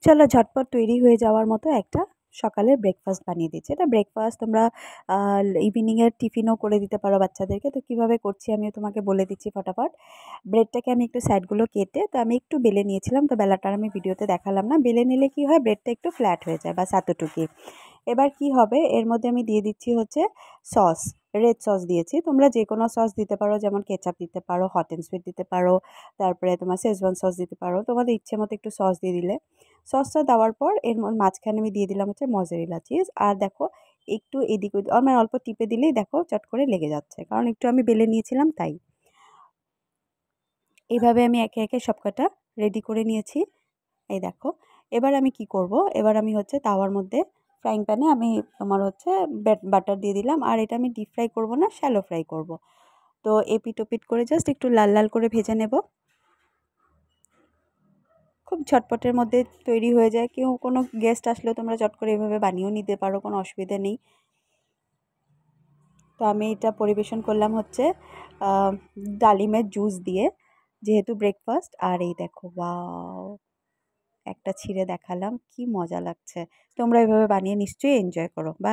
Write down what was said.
চলো ঝটপট তৈরি হয়ে যাওয়ার মতো একটা সকালের ব্রেকফাস্ট বানিয়ে দিচ্ছি। এটা ব্রেকফাস্ট তোমরা ইভিনিংয়ের টিফিনও করে দিতে পারো বাচ্চাদেরকে। তো কীভাবে করছি আমিও তোমাকে বলে দিচ্ছি ফটাফট। ব্রেডটাকে আমি একটু সাইডগুলো কেটে তো আমি একটু বেলে নিয়েছিলাম, তো বেলাটা আর আমি ভিডিওতে দেখালাম না। বেলে নিলে কি হয়, ব্রেডটা একটু ফ্ল্যাট হয়ে যায়, বাস এতটুকুই। এবার কি হবে, এর মধ্যে আমি দিয়ে দিচ্ছি হচ্ছে সস, রেড সস দিয়েছি। তোমরা যে কোনো সস দিতে পারো, যেমন কেচাপ দিতে পারো, হট অ্যান্ড সুইট দিতে পারো, তারপরে তোমার শেজওয়ান সস দিতে পারো, তোমাদের ইচ্ছে মতো একটু সস দিয়ে দিলে। সসটা দেওয়ার পর এর মাঝখানে আমি দিয়ে দিলাম হচ্ছে মজারেলা চিজ। আর দেখো একটু এদিক ওদিক আমার অল্প টিপে দিলেই দেখো চট করে লেগে যাচ্ছে, কারণ একটু আমি বেলে নিয়েছিলাম তাই। এইভাবে আমি একে একে সবকটা রেডি করে নিয়েছি। এই দেখো, এবার আমি কি করব, এবার আমি হচ্ছে তাওয়ার মধ্যে ফ্রাইং প্যানে আমি তোমার হচ্ছে বাটার দিয়ে দিলাম। আর এটা আমি ডিপ ফ্রাই করব না, শ্যালো ফ্রাই করব। তো এপিট ওপিট করে জাস্ট একটু লাল লাল করে ভেজে নেব। খুব ঝটপটের মধ্যে তৈরি হয়ে যায়। কেউ কোনো গেস্ট আসলেও তোমরা চট করে এভাবে বানিয়েও নিতে পারো, কোনো অসুবিধা নেই। তো আমি এটা পরিবেশন করলাম হচ্ছে ডালিমের জুস দিয়ে, যেহেতু ব্রেকফাস্ট। আর এই দেখো, ওয়াও, একটা ছিঁড়ে দেখালাম, কি মজা লাগছে। তোমরা এভাবে বানিয়ে নিশ্চয়ই এনজয় করো। বা